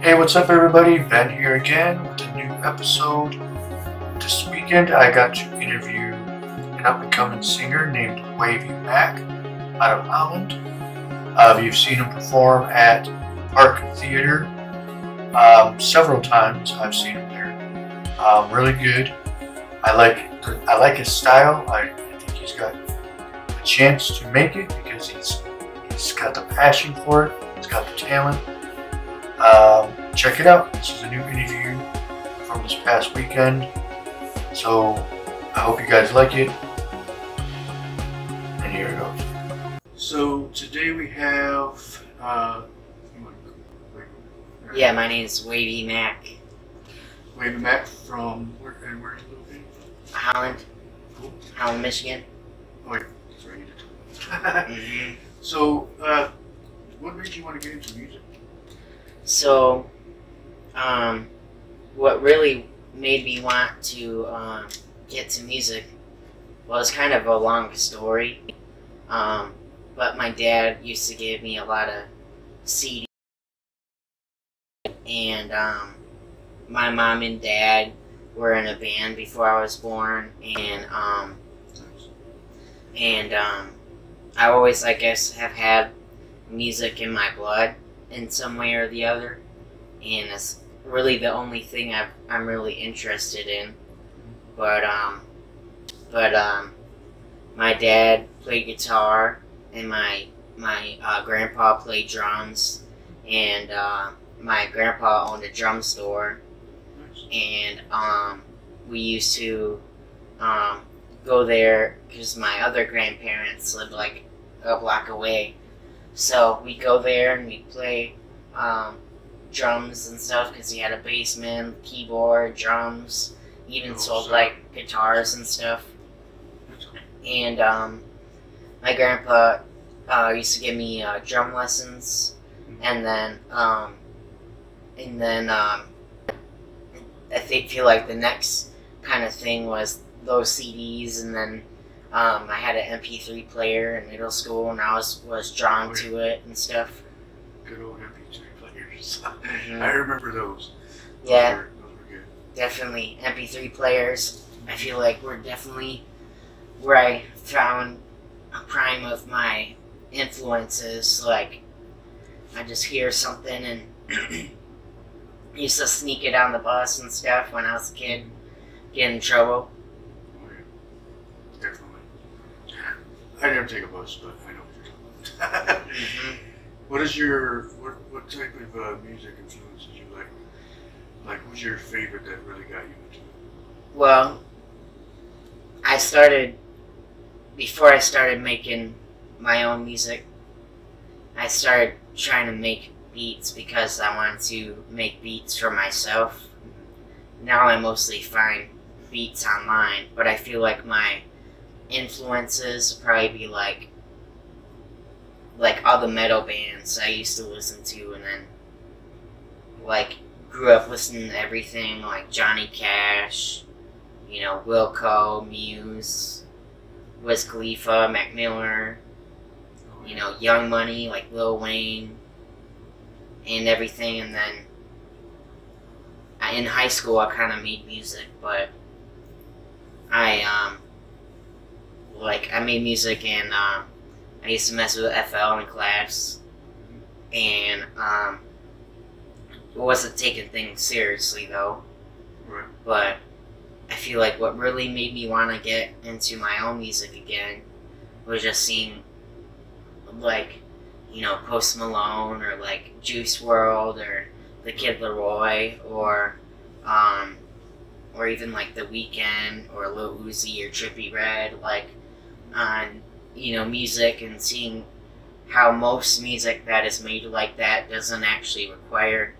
Hey, what's up everybody? Ben here again with a new episode. This weekend I got to interview an up-and-coming singer named Wavy Mac out of Holland. You've seen him perform at Park Theater several times. I've seen him there. Really good. I like his style. I think he's got a chance to make it because he's got the passion for it. He's got the talent. Check it out. This is a new interview from this past weekend. So I hope you guys like it. And here it goes. So today we have Yeah, my name is Wavy Mac. Wavy Mac from where do you live in? Holland. Cool. Holland, Michigan. Oh wait, that's right. So what made you want to get into music? So, what really made me want to get to music was kind of a long story. But my dad used to give me a lot of CDs, and my mom and dad were in a band before I was born, and I always, I guess, have had music in my blood in some way or the other, and it's really the only thing I'm really interested in. But my dad played guitar, and my grandpa played drums, and my grandpa owned a drum store, and we used to go there because my other grandparents lived like a block away. So we'd go there and we'd play drums and stuff because he had a basement, keyboard, drums, even sold like guitars and stuff. And my grandpa used to give me drum lessons, and then I feel like the next kind of thing was those CDs, and then I had an MP3 player in middle school, and I was drawn to it and stuff. Good old MP3 players. I remember those. Yeah, those were good. Definitely MP3 players. I feel like we're definitely where I found a prime of my influences. Like, I just hear something and used to sneak it on the bus and stuff when I was a kid, get in trouble. Oh yeah, definitely. I never take a bus, but I know what you're talking about. What is your what type of music influences you like? Like, who's your favorite that really got you into it? Well, before I started making my own music, I started trying to make beats because I wanted to make beats for myself. Now I mostly find beats online, but I feel like my influences would probably be like all the metal bands I used to listen to, and then like grew up listening to everything like Johnny Cash, Wilco, Muse, Wiz Khalifa, Mac Miller, Young Money, like Lil Wayne, and everything. And then in high school I kind of made music, but I made music, and I used to mess with FL in class, and it wasn't taking things seriously though. Right. But I feel like what really made me want to get into my own music again was just seeing like Post Malone or like Juice WRLD or the Kid Laroi or even like The Weeknd or Lil Uzi or Trippie Redd, like on music, and seeing how most music that is made like that doesn't actually require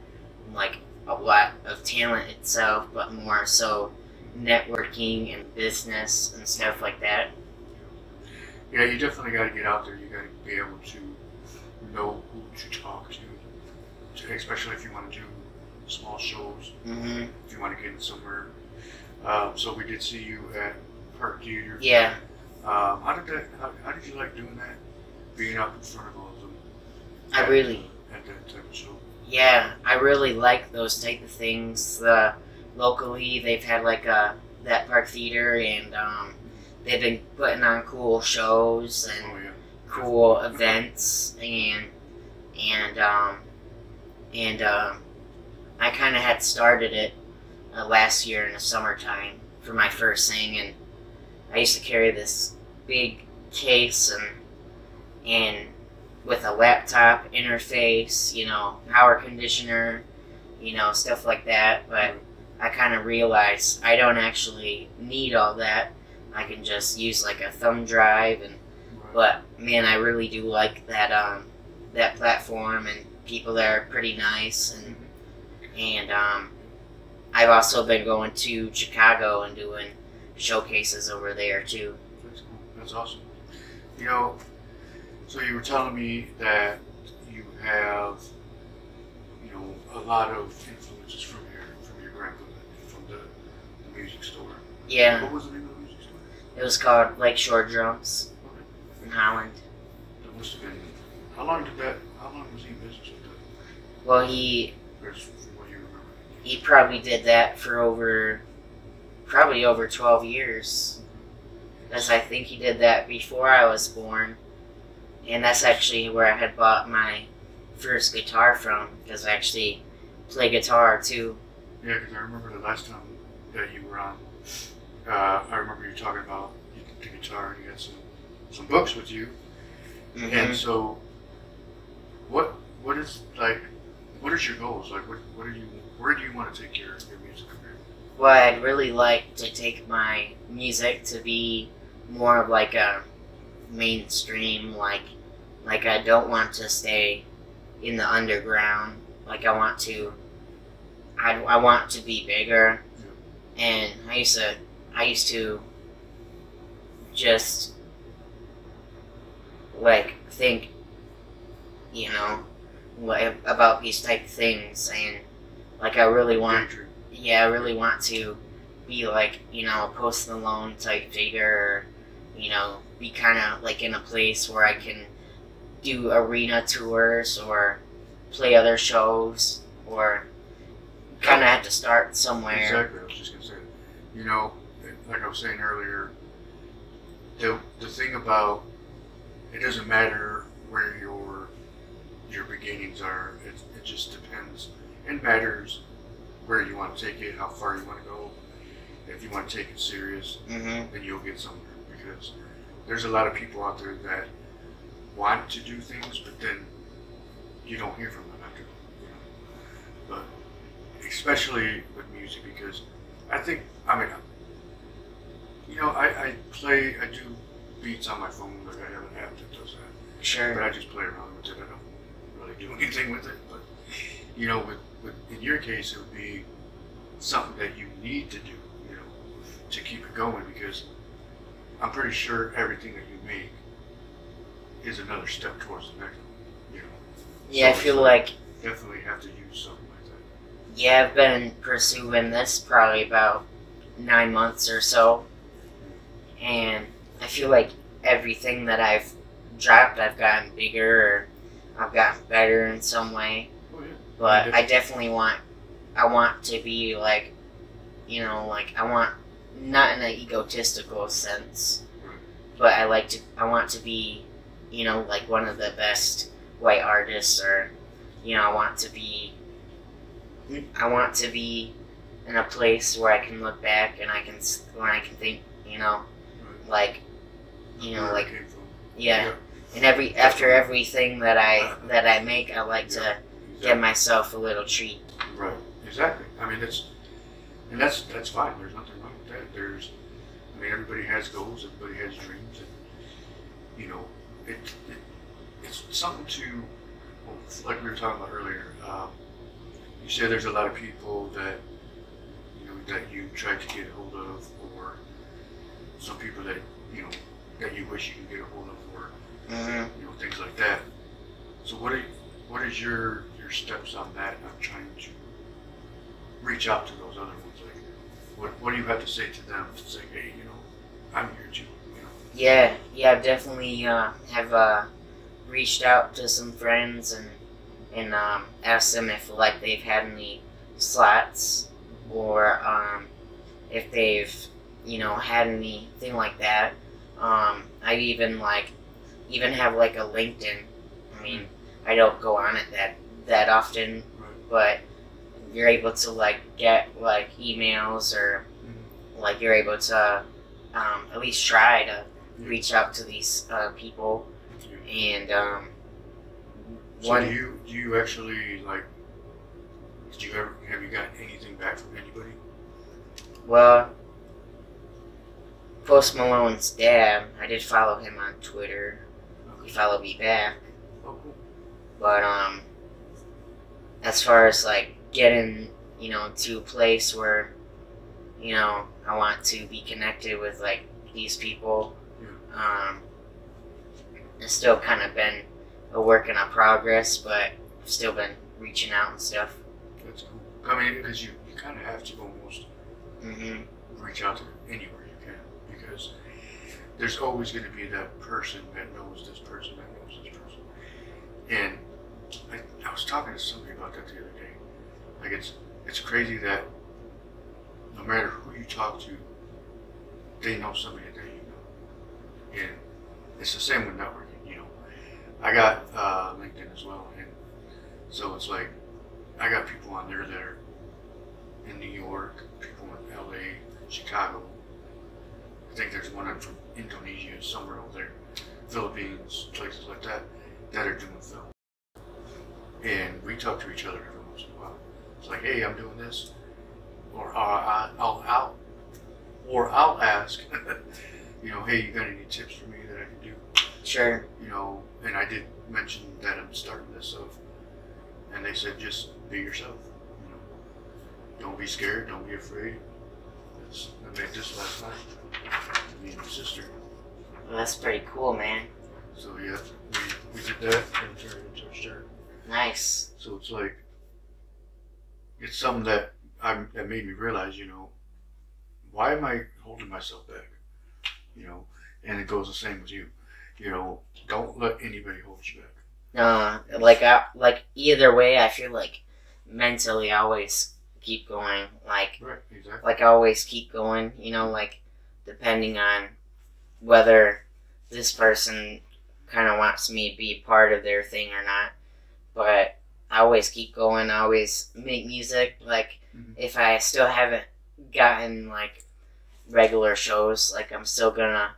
like a lot of talent itself, but more so networking and business and stuff like that. Yeah, you definitely got to get out there. You got to be able to know who to talk to, especially if you want to do small shows. If you want to get in somewhere. So we did see you at Park Theater. Yeah. How did you like doing that? Being up in front of all of them. I really at that type of show. yeah, I really like those type of things. Locally, they've had like that Park Theater, and they've been putting on cool shows and Oh yeah. cool events, and I kind of had started it last year in the summertime for my first thing, and I used to carry this big case and with a laptop interface, power conditioner, stuff like that. But I kind of realized I don't actually need all that. I can just use like a thumb drive, but man, I really do like that platform, and people there are pretty nice, and I've also been going to Chicago and doing showcases over there too. That's cool. That's awesome. So you were telling me that you have, a lot of influences from your grandfather, from the music store. Yeah. What was the name of the music store? It was called Lakeshore Drums Okay. in Holland. That must have been. How long was he in business with that? Well, he Or from what you remember? probably did that for probably over 12 years. Because I think he did that before I was born. And that's actually where I had bought my first guitar from, because I actually play guitar too. Yeah, because I remember the last time that you were on, I remember you talking about the guitar, and you had some books with you. Mm-hmm. And so, what is your goals? Like, where do you want to take your music career? Well, I'd really like to take my music to be more of like a mainstream, like I don't want to stay in the underground. Like I want to be bigger. Yeah. And I used to just like think, about these type of things, and like I really want to be like, a Post Malone type figure, or, be kind of like in a place where I can do arena tours or play other shows, or kind of have to start somewhere. Exactly. I was just gonna say, like I was saying earlier, the thing about it doesn't matter where your beginnings are. It just depends. It matters where you want to take it, how far you want to go. If you want to take it serious, Mm-hmm. then you'll get somewhere. Because there's a lot of people out there that want to do things, but then you don't hear from them after. But especially with music, because I do beats on my phone. Like I have an app that does that. Sure. But I just play around with it. I don't really do anything with it. But with in your case, it would be something that you need to do, to keep it going, because I'm pretty sure everything that you make is another step towards the next one. Yeah, So I feel it's like definitely have to use something like that. yeah, I've been pursuing this probably about 9 months or so, and I feel like everything that I've dropped, I've gotten bigger, or I've gotten better in some way. Oh yeah. But I definitely want to be like, I want, not in an egotistical sense, Right. but I want to be, like one of the best white artists, or, I want to be in a place where I can look back and I can think, Right. like, Where like, it came from. yeah. And after everything that I make, I like to Exactly. give myself a little treat. Right. Exactly. I mean, that's fine. There's nothing wrong with that. Everybody has goals. Everybody has dreams, and it's something to, well, like we were talking about earlier. You said there's a lot of people that that you try to get a hold of, or some people that that you wish you could get a hold of, or Mm-hmm. things like that. So what is your steps on that? On trying to reach out to those other ones. Like, what do you have to say to them to say, hey, I'm here too. Yeah. I've definitely have reached out to some friends and ask them if like they've had any slots, or if they've had anything like that. I even have like a LinkedIn. I mean, I don't go on it that often, but you're able to like get like emails, or like you're able to at least try to reach out to these people. And so do you actually like? Have you gotten anything back from anybody? Well, Post Malone's dad, I did follow him on Twitter. He followed me back. Oh, cool. But as far as like getting to a place where I want to be connected with like these people, it's still kind of been a work in progress, but I've still been reaching out and stuff. That's cool. I mean, because you kind of have to almost reach out to anywhere you can, because there's always going to be that person that knows this person that knows this person. And I was talking to somebody about that the other day. Like it's crazy that no matter who you talk to, they know somebody that you know. And it's the same with networking. I got LinkedIn as well, and so it's like I got people on there that are in New York, people in LA, Chicago. I think there's one from Indonesia, somewhere over there, Philippines, places like that are doing film. And we talk to each other every once in a while. It's like, hey, I'm doing this, or I'll ask, hey, you got any tips for me that I can do? Sure. And I did mention that I'm starting this off, and they said just be yourself. Don't be scared. Don't be afraid. I made this last night. Me and my sister. Well, that's pretty cool, man. So yeah, we did that and turned it into a shirt. Nice. So it's like it's something that made me realize, why am I holding myself back? And it goes the same with you. Don't let anybody hold you back. Like either way, I feel like mentally I always keep going. Like, right, exactly. Like I always keep going. Like depending on whether this person kind of wants me to be part of their thing or not. But I always keep going. I always make music. Like if I still haven't gotten like regular shows, like I'm still gonna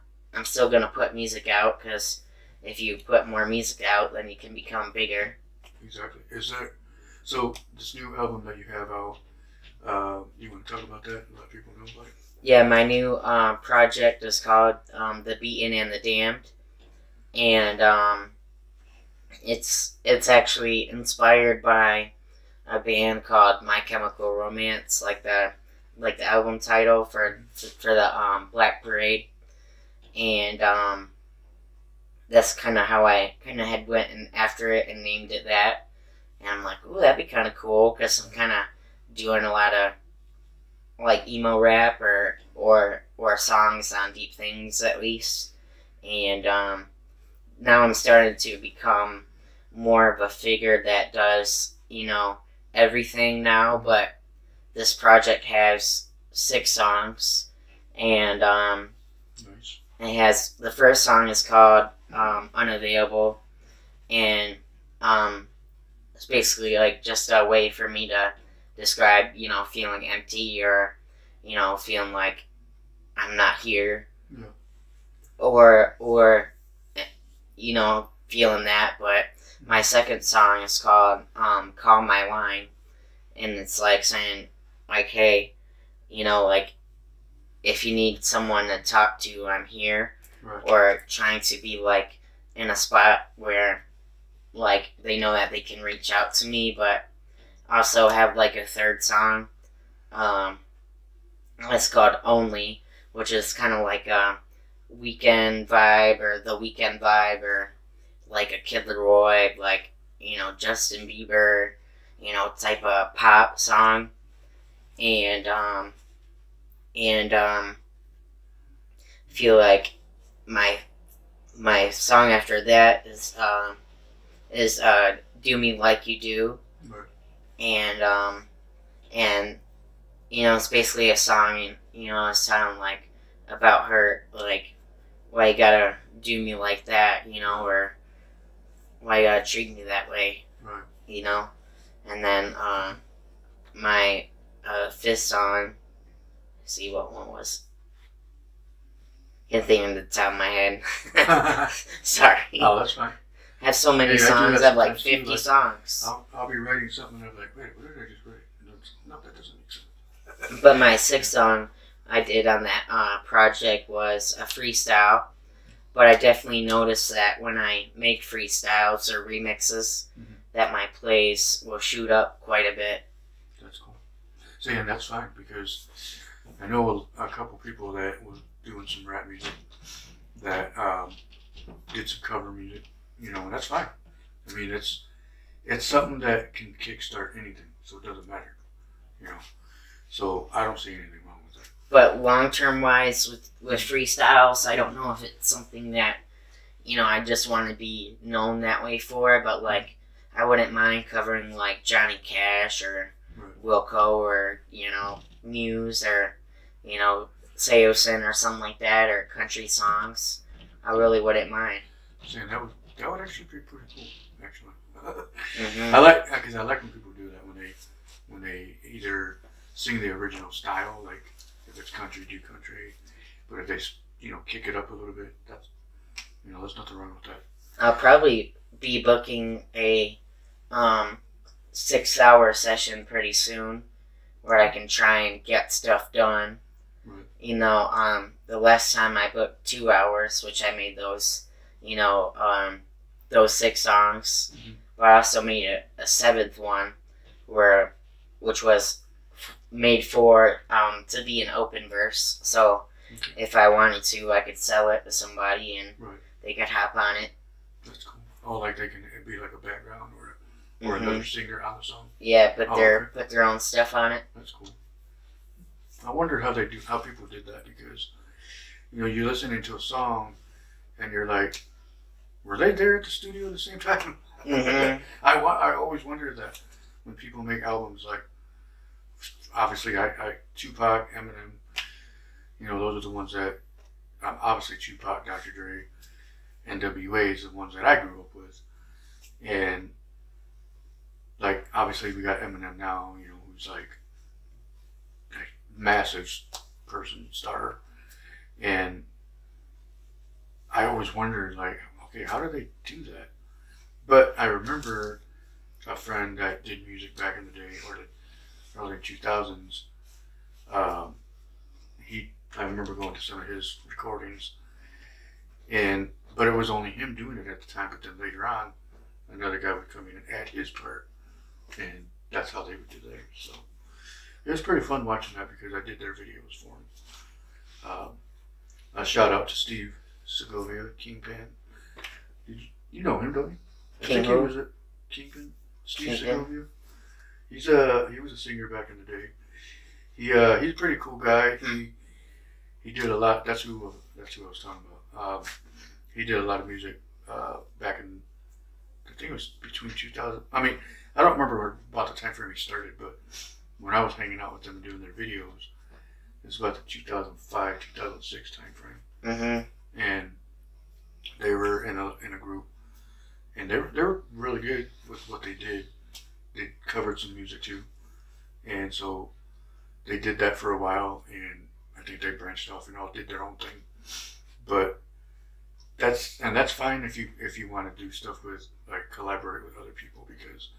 put music out, because if you put more music out, then you can become bigger. Exactly. So this new album that you have out, you want to talk about that and let people know about it? Yeah, my new project is called The Beaten and the Damned, and it's actually inspired by a band called My Chemical Romance, like the album title for the Black Parade. And that's kind of how I kind of had went after it and named it that. And I'm like, ooh, that'd be kind of cool, because I'm kind of doing a lot of like emo rap or songs on deep things at least. And now I'm starting to become more of a figure that does everything now. But this project has 6 songs, and nice. It has, the first song is called Unavailable, and it's basically like just a way for me to describe, feeling empty, or, feeling like I'm not here, or feeling that. But my second song is called Call My Line, and it's like saying, like, hey, like, if you need someone to talk to, I'm here. Right. Or trying to be like in a spot where like they know that they can reach out to me. But also have like a third song, it's called Only, which is kind of like a weekend vibe, or the weekend vibe, or like a Kid Leroy, like Justin Bieber, type of pop song. And feel like my song after that is "Do Me Like You Do," Right. and it's basically a song, it's sounding like about her, like, why you gotta do me like that, or why you gotta treat me that way, Right. And then my fifth song, see what one was. Can't think of the top of my head. Sorry. Oh, that's fine. I have so many songs. I have like 50 songs. I'll be writing something and I'm like, wait, what did I just write? No, that doesn't make sense. But my sixth song I did on that project was a freestyle. But I definitely noticed that when I make freestyles or remixes, that my plays will shoot up quite a bit. That's cool. See, and that's fine because I know a couple people that was doing some rap music that did some cover music, and that's fine. I mean, it's something that can kickstart anything, so it doesn't matter, So I don't see anything wrong with that. But long-term wise, with freestyles, I don't know if it's something that, I just want to be known that way for. But like, I wouldn't mind covering like Johnny Cash or Wilco or Muse or Seosin or something like that, or country songs. I really wouldn't mind. See, that would actually be pretty cool. Actually, I like when people do that when they either sing the original style, like if it's country, do country, but if they kick it up a little bit, that's there's nothing wrong with that. I'll probably be booking a 6-hour session pretty soon, where I can try and get stuff done. Right. The last time I booked 2 hours, which I made those, those 6 songs, but I also made a 7th one, which was made for to be an open verse. So if I wanted to, I could sell it to somebody and they could hop on it. That's cool. Oh, like they can be like a background or another singer on the song. Yeah, put their own stuff on it. That's cool. I wondered how people did that because you're listening to a song and you're like, were they there at the studio at the same time? I always wondered that when people make albums, like obviously I Tupac, Eminem, those are the ones that obviously Tupac, Dr. Dre, NWA is the ones that I grew up with, and like obviously we got Eminem now, who's like a massive star, and I always wondered like, okay, how do they do that? But I remember a friend that did music back in the day, or the early 2000s. I remember going to some of his recordings, but it was only him doing it at the time. But then later on, another guy would come in and add his part, and that's how they would do theirs. So it was pretty fun watching that because I did their videos for him. A shout out to Steve Segovia, Kingpin. You know him, don't you? I think he was a Kingpin. Steve Segovia. He was a singer back in the day. He's a pretty cool guy. He did a lot. That's who I was talking about. He did a lot of music back in, I think it was between 2000. I mean, I don't remember about the time frame he started, but when I was hanging out with them and doing their videos, it was about the 2005, 2006 time frame. And they were in a group, and they were really good with what they did. They covered some music too, and so they did that for a while, and I think they branched off and all did their own thing. But that's fine if you want to do stuff with, like, collaborate with other people, because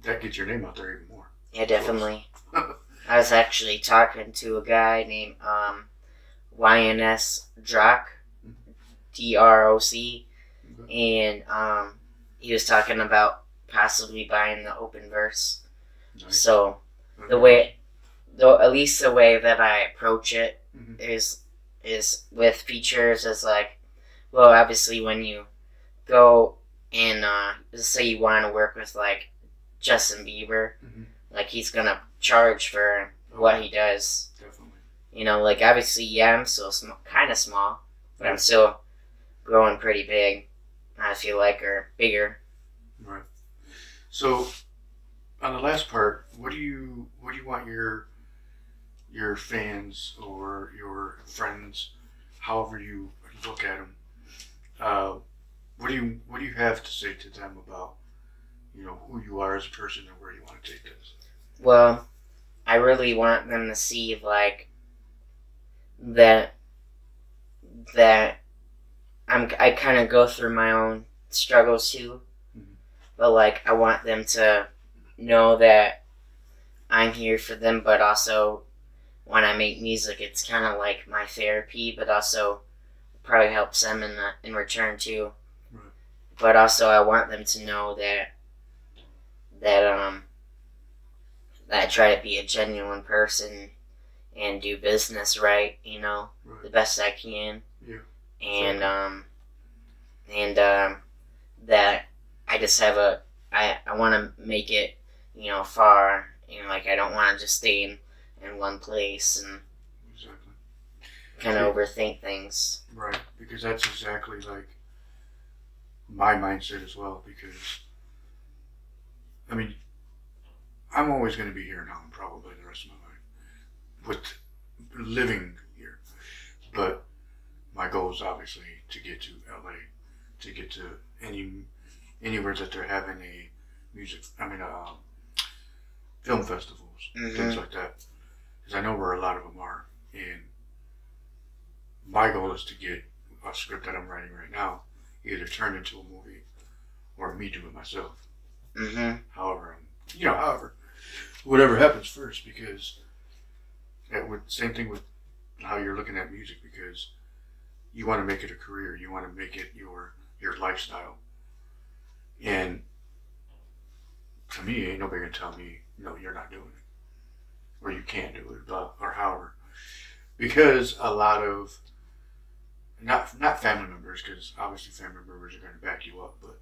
that gets your name out there even more. Yeah, definitely. I was actually talking to a guy named YNS Drock, DROC, and he was talking about possibly buying the open verse. Nice. So at least the way that I approach it is with features is like, well, obviously when you go and say you want to work with like Justin Bieber, like he's gonna charge for what he does. Definitely. Like obviously, yeah, I'm still kind of small, but I'm still growing pretty big. I feel like, or bigger. Right. So on the last part, what do you want your fans or your friends, however you look at them, uh, what do you have to say to them about who you are as a person and where you want to take this? Well, I really want them to see like that that I kind of go through my own struggles too, but like I want them to know that I'm here for them, but also when I make music, it's kind of like my therapy, but also probably helps them in return too. Right. But also I want them to know that that I try to be a genuine person and do business right, Right. the best I can. Yeah. And Exactly. that I just have I want to make it, far. Like I don't want to just stay in one place and Exactly. kind of overthink things. Right, because that's exactly like my mindset as well. Because I mean, I'm always going to be here now, and probably the rest of my life with living here. But my goal is obviously to get to LA, to get to anywhere that they're having a film festivals, things like that. Because I know where a lot of them are, and my goal is to get a script that I'm writing right now either turned into a movie or me do it myself. However, whatever happens first, because same thing with how you're looking at music, because you want to make it a career, you want to make it your lifestyle, and to me, ain't nobody gonna tell me no, you're not doing it, or you can't do it, or however, because a lot of not family members, because obviously family members are going to back you up, but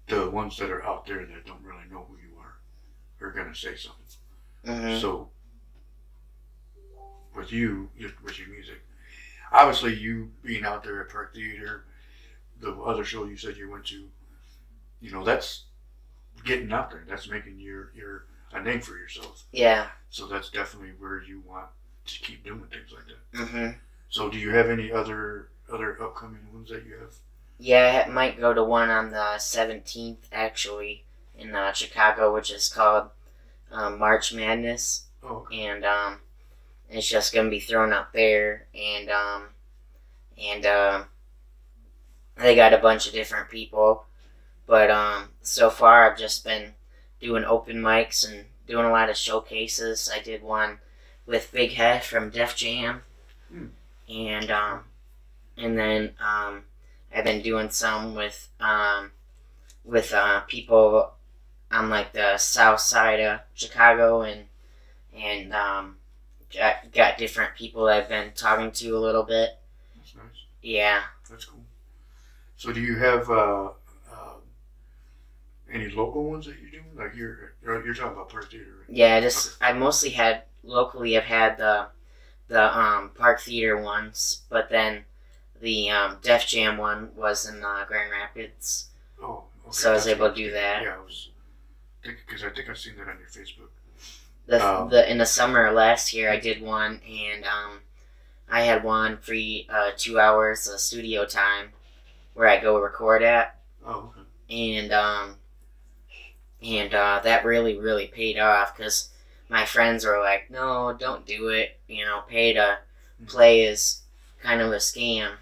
the ones that are out there that don't really know who you are going to say something. So with your music, obviously you being out there at Park Theater, the other show you said you went to, that's getting out there. That's making your a name for yourself. Yeah. So that's definitely where you want to keep doing things like that. So do you have any other upcoming ones that you have? Yeah, I might go to one on the 17th, actually, in Chicago, which is called March Madness. Oh, okay. And it's just going to be thrown up there. And they got a bunch of different people. But so far, I've just been doing open mics and doing a lot of showcases. I did one with Big Head from Def Jam. And then I've been doing some with people on like the south side of Chicago, and got different people I've been talking to a little bit. That's nice. Yeah. That's cool. So do you have any local ones that you're doing? Like you're talking about Park Theater, right? Yeah, I mostly had locally. I've had the Park Theater ones, but then the Def Jam one was in Grand Rapids. Oh, okay. So I was able to do that. Yeah, because I think I've seen that on your Facebook. In the summer last year, I did one, and I had one free 2 hours of studio time where I go record at. Oh, okay. And that really, really paid off, because my friends were like, no, don't do it. Pay to play is kind of a scam.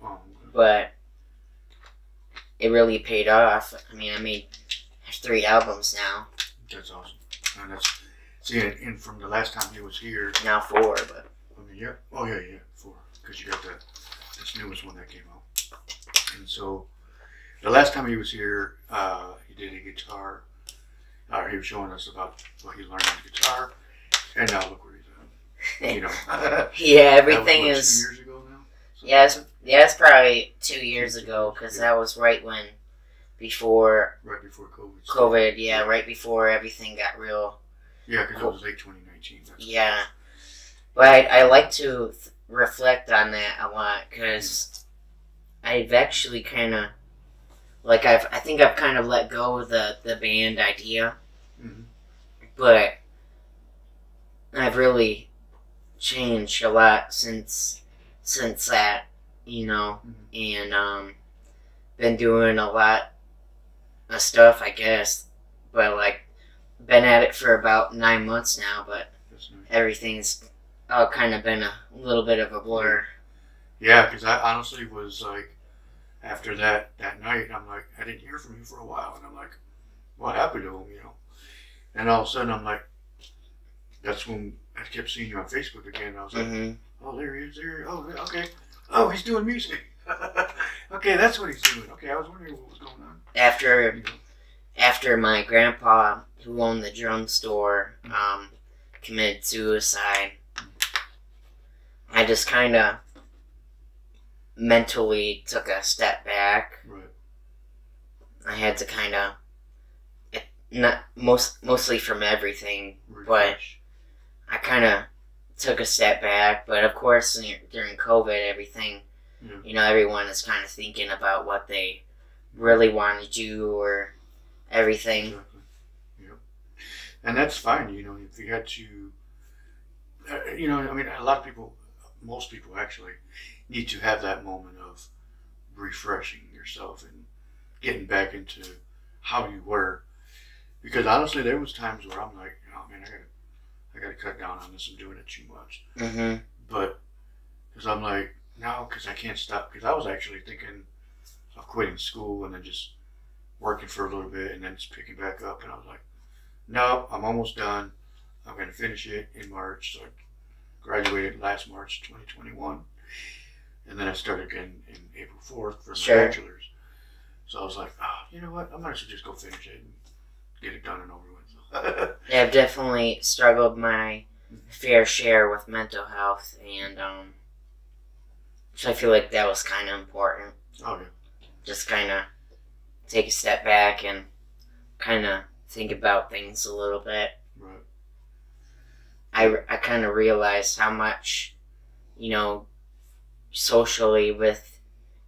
Oh, okay. But it really paid off. I mean, I made 3 albums now. That's awesome. And and from the last time he was here. Now 4, but. I mean, yeah. Oh, yeah, 4. Because you got this newest one that came out. And so, the last time he was here, he did a guitar. He was showing us about what he learned on the guitar, and now look where he's at. Yeah, everything that was, is. 2 years ago now. So, it's probably 2 years ago, because that was right before COVID. COVID, yeah, right before everything got real. Yeah, because it was late 2019. Yeah, but I like to reflect on that a lot, because I've actually kind of like I think I've kind of let go of the band idea, Mm-hmm. but I've really changed a lot since that, you know, Mm-hmm. and been doing a lot of stuff, I guess, but like been at it for about 9 months now, but That's nice. everything's kind of been a little bit of a blur. Yeah, because I honestly was like, after that night, I'm like, I didn't hear from you for a while, and I'm like, what happened to him, you know? And all of a sudden, I'm like, that's when I kept seeing you on Facebook again. And I was like, oh, there he is, there. Oh, okay. Oh, he's doing music. Okay, that's what he's doing. Okay, I was wondering what was going on. After my grandpa, who owned the drum store, committed suicide, I just kind of mentally took a step back. Right. I had to kind of, mostly from everything, Refresh. but I kind of took a step back. But of course, during COVID, everything, you know, everyone is kind of thinking about what they really want to do or everything. Exactly. Yep. And that's fine, you know, if you had to, you know, I mean, a lot of people, most people actually, need to have that moment of refreshing yourself and getting back into how you were. Because honestly, there was times where I'm like, oh man, I gotta cut down on this. I'm doing it too much. Mm-hmm. But because I'm like, no, because I can't stop. Because I was actually thinking of quitting school and then just working for a little bit and then just picking back up. And I was like, no, I'm almost done. I'm gonna finish it in March. So I graduated last March 2021. And then I started again in April 4th for my bachelor's. So I was like, oh, you know what? I might as well just go finish it and get it done and over with. Yeah, I've definitely struggled my fair share with mental health, and so I feel like that was kind of important. Oh, yeah. Just kind of take a step back and kind of think about things a little bit. Right. I kind of realized how much, you know, socially with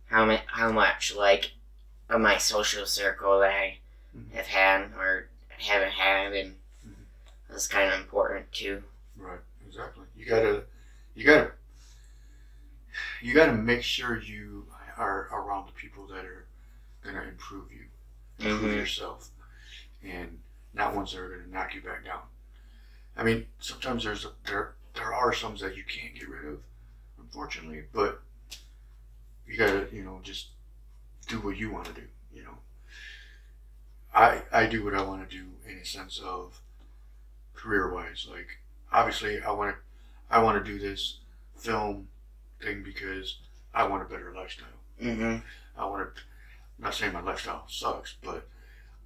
how much like of my social circle that I have had or haven't had, and that's kind of important too. Right, exactly. You gotta make sure you are around the people that are gonna improve you, improve yourself, and not ones that are gonna knock you back down. I mean, sometimes there are some that you can't get rid of, unfortunately, but you gotta, you know, just do what you want to do, you know. I do what I want to do in a sense of career-wise. Like, obviously, I want to do this film thing because I want a better lifestyle. I want to, I'm not saying my lifestyle sucks, but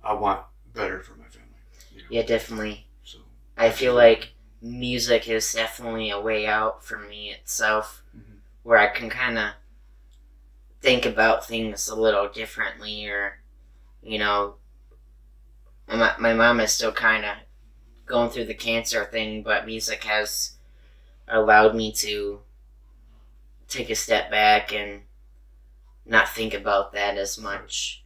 I want better for my family. You know? Yeah, definitely. So I feel like music is definitely a way out for me itself, where I can kind of think about things a little differently, or, you know, my mom is still kind of going through the cancer thing, but music has allowed me to take a step back and not think about that as much.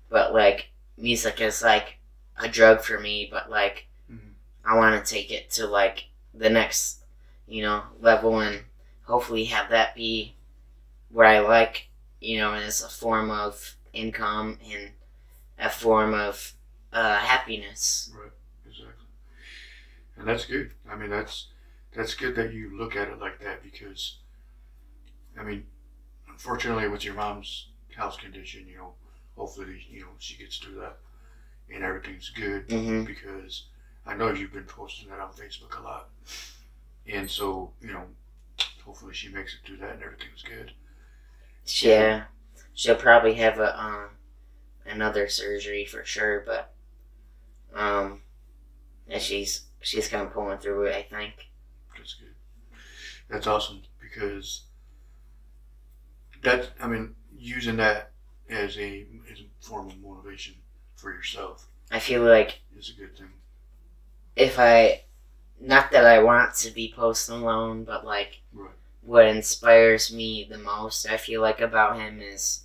But like, music is like a drug for me, but like, I want to take it to like the next, you know, level, and hopefully have that be where I like, you know, as a form of income and a form of happiness. Right, exactly. And that's good. I mean, that's good that you look at it like that, because, I mean, unfortunately with your mom's health condition, you know, hopefully, you know, she gets through that and everything's good, because I know you've been posting that on Facebook a lot. And so, you know, hopefully she makes it through that and everything's good. Yeah, she'll probably have another surgery for sure, but and she's kind of pulling through it, I think. That's good. That's awesome, because that, I mean, using that as a form of motivation for yourself, I feel like is a good thing. Not that I want to be Post Malone, but like, what inspires me the most, I feel like, about him is,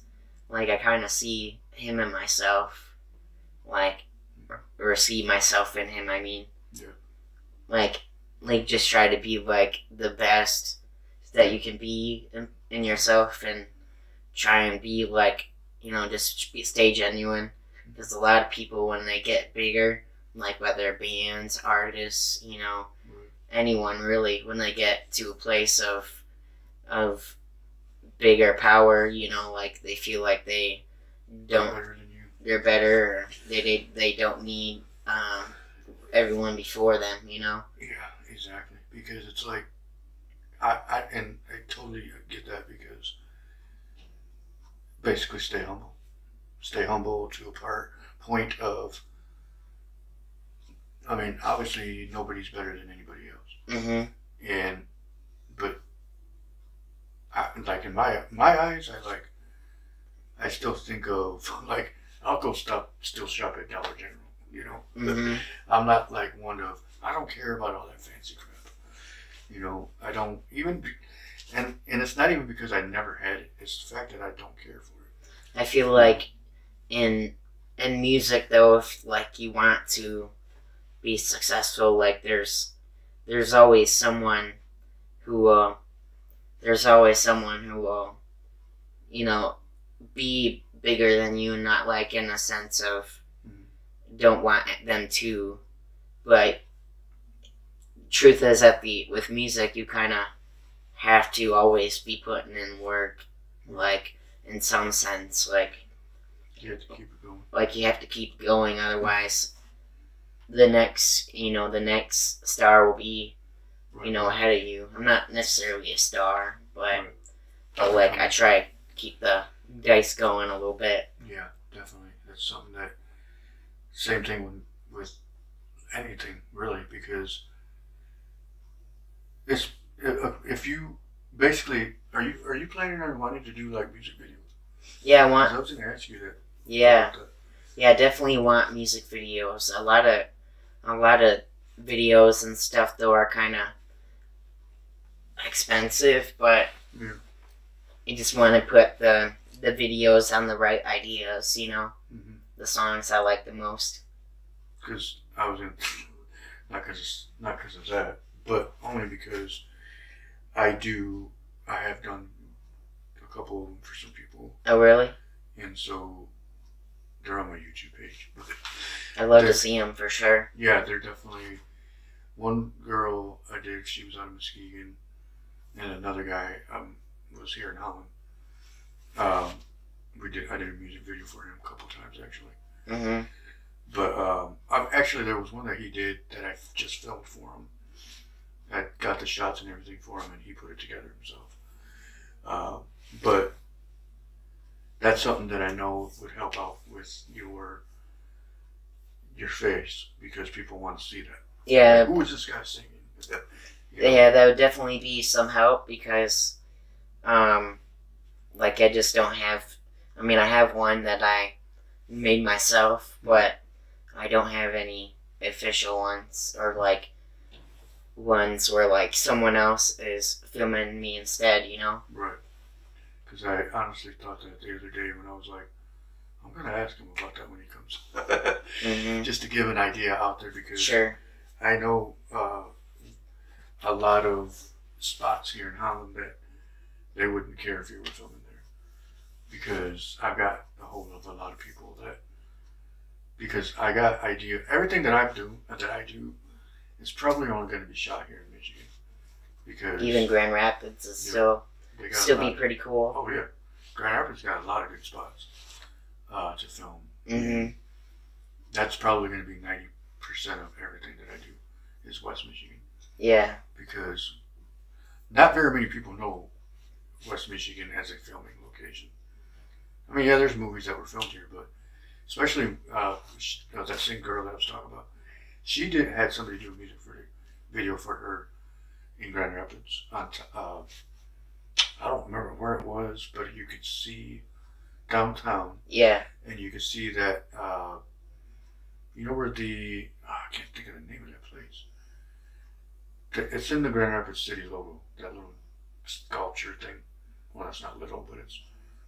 like, I kind of see him and myself, like or see myself in him. I mean, Yeah. like just try to be like the best that you can be in yourself, and try and be like, just stay genuine. Because a lot of people, when they get bigger, like whether bands, artists, anyone really, when they get to a place of bigger power, like they feel like they don't, Better than you. they're better, or they don't need everyone before them, Yeah, exactly. Because it's like, I totally get that, because basically stay humble. Stay humble to a point of, I mean, obviously nobody's better than anybody else. And, but, like in my eyes, I still think of, like, I'll go still shop at Dollar General, I'm not like one of, I don't care about all that fancy crap. I don't even, and it's not even because I never had it, it's the fact that I don't care for it. I feel like in music, though, if like you want to be successful, like there's always someone who will be bigger than you, not like in a sense of don't want them to, but truth is with music you kind of have to always be putting in work, like in some sense, like you have to keep it going. Like you have to keep going, otherwise the next star will be ahead of you. I'm not necessarily a star, but like I try to keep the dice going a little bit. Yeah, definitely. That's something that, same thing with anything really, because it's, if you basically, are you planning on wanting to do like music videos? Yeah, I was going to ask you that. Yeah, I definitely want music videos. A lot of videos and stuff though are kind of expensive, but you just want to put the videos on the right ideas, the songs I like the most. Because I was in, not because of that, but only because I have done a couple of them for some people. Oh, really? And so they're on my YouTube page. I'd love to see them for sure. Yeah, they're definitely, one girl I did, she was out of Muskegon, and another guy was here in Holland. I did a music video for him a couple times actually. But actually there was one that he did that I just filmed for him. I got the shots and everything for him, and he put it together himself. But that's something that I know would help out with your face, because people want to see that. Yeah. Like, who is this guy singing? Yeah, that would definitely be some help, because like I just don't have, I have one that I made myself, but I don't have any official ones, or like ones where like someone else is filming me instead, Right. Because I honestly thought that the other day when I was like, I'm going to ask him about that when he comes. Just to give an idea out there, because sure. I know a lot of spots here in Holland that they wouldn't care if you were filming there, because I've got a hold of a lot of people that, because I got idea, everything that I do is probably only going to be shot here in Michigan, because even Grand Rapids is still be pretty cool. Oh yeah, Grand Rapids got a lot of good spots to film. That's probably going to be 90% of everything that I do is West Michigan. Yeah. Because not very many people know West Michigan as a filming location. I mean, yeah, there's movies that were filmed here, but especially that same girl that I was talking about, she had somebody do a music video for her in Grand Rapids. I don't remember where it was, but you could see downtown. Yeah. And you could see that, where I can't think of the name of that place. It's in the Grand Rapids City logo, that little sculpture thing. Well, it's not little, but it's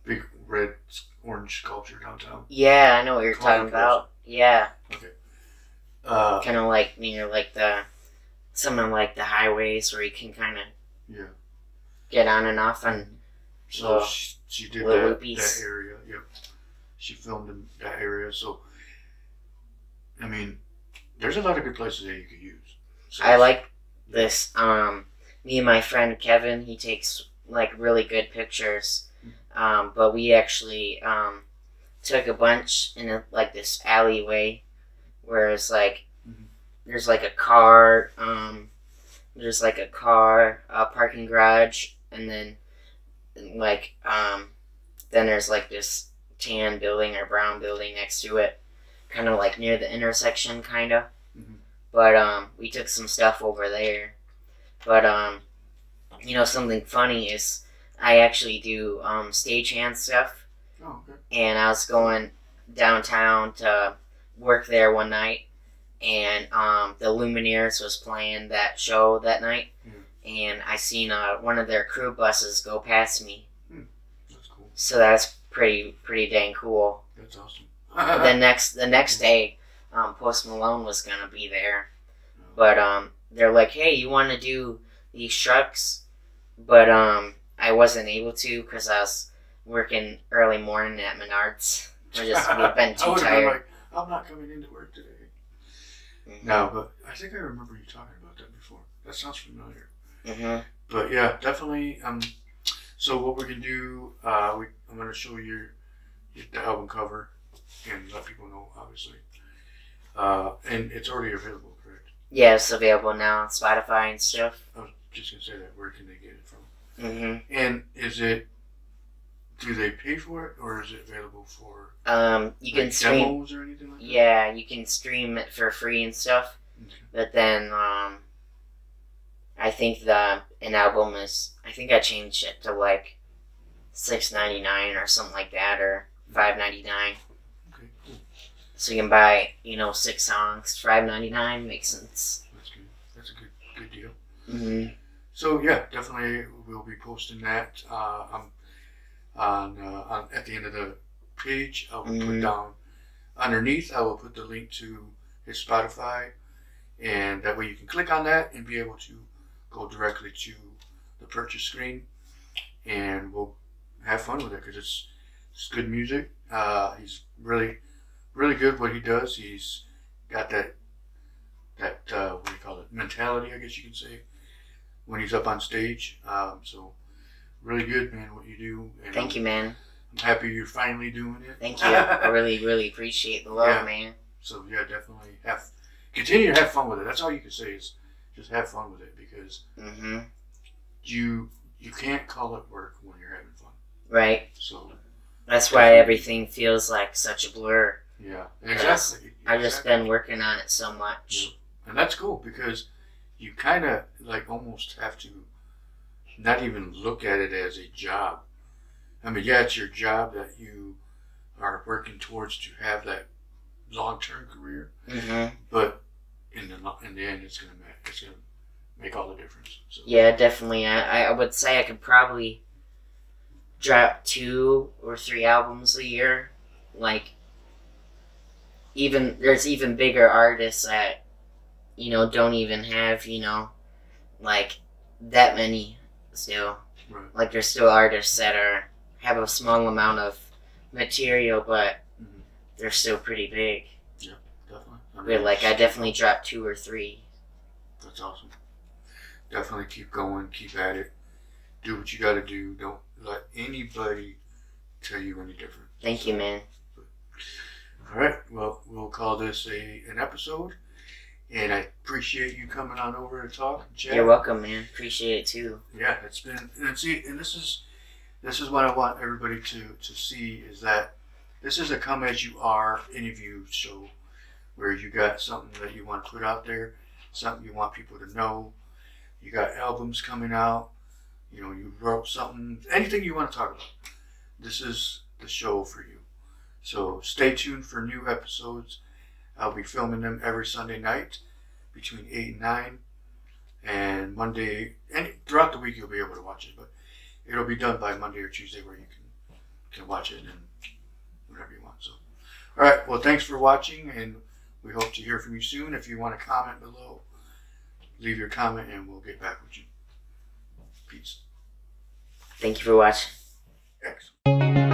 big red orange sculpture downtown. Yeah, I know what you're talking about. Yeah. Okay. Kind of like near like some of like the highways where you can kind of get on and off on. So she did that area. Yep. She filmed in that area. So, I mean, there's a lot of good places that you could use. So I like this. Me and my friend Kevin, he takes like really good pictures. But we actually took a bunch in like this alleyway where it's like there's like a car, a parking garage, and then like then there's like this tan building or brown building next to it, kind of like near the intersection, kind of. But we took some stuff over there. But you know, something funny is I actually do stagehand stuff. Oh, okay. And I was going downtown to work there one night, and the Lumineers was playing that show that night, and I seen one of their crew buses go past me. That's cool. So that's pretty dang cool. That's awesome. The next day, Post Malone was gonna be there, but they're like, "Hey, you want to do these trucks?" But I wasn't able to because I was working early morning at Menards. We've been too tired. Been like, I'm not coming into work today. No, but I think I remember you talking about that before. That sounds familiar. But yeah, definitely. So what we're gonna do? I'm gonna show you the album cover and let people know, obviously. And it's already available, correct? Yeah, it's available now on Spotify and stuff. I was just gonna say that. Where can they get it from? And do they pay for it, or is it available for you can stream demos or anything like that? Yeah, you can stream it for free and stuff. But then I think an album is, I think I changed it to like $6.99 or something like that, or $5.99. Okay, cool. So you can buy, 6 songs, $5.99 makes sense. That's good. That's a good deal. So yeah, definitely we'll be posting that at the end of the page. I will put down underneath. I will put the link to his Spotify, and that way you can click on that and be able to go directly to the purchase screen, and we'll have fun with it because it's good music. He's really good what he does. He's got that what do you call it, mentality, I guess you can say, when he's up on stage. So really good, man, what you do. And Thank you, man. I'm happy you're finally doing it. Thank you. I really appreciate the love, man. So yeah, definitely continue to have fun with it. That's all you can say is just have fun with it, because you can't call it work when you're having fun. Right. So that's why everything feels like such a blur. Yeah, exactly. I've just been working on it so much. Yeah. And that's cool, because you kind of like almost have to not even look at it as a job. I mean, yeah, it's your job that you are working towards to have that long-term career. But in the end, it's gonna make all the difference. So. Yeah, definitely. I would say I could probably drop 2 or 3 albums a year. Like, there's even bigger artists that don't even have like that many still. Right. Like, there's still artists that have a small amount of material, but they're still pretty big. Yeah, definitely. I definitely dropped 2 or 3. That's awesome. Definitely keep going, keep at it. Do what you got to do. Don't let anybody tell you any different. Thank you, man. All right. Well, we'll call this an episode. And I appreciate you coming on over to talk and chat. You're welcome, man. Appreciate it too. Yeah, it's been, and this is what I want everybody to see, is that this is a come as you are interview show, where you got something that you want to put out there, something you want people to know. You got albums coming out. You wrote something, anything you want to talk about. This is the show for you. So stay tuned for new episodes. I'll be filming them every Sunday night between 8 and 9. And Monday, and throughout the week you'll be able to watch it. But it'll be done by Monday or Tuesday, where you can can watch it and whatever you want. So, all right. Well, thanks for watching, and we hope to hear from you soon. If you want to comment below, leave your comment, and we'll get back with you. Peace. Thank you for watching. Excellent.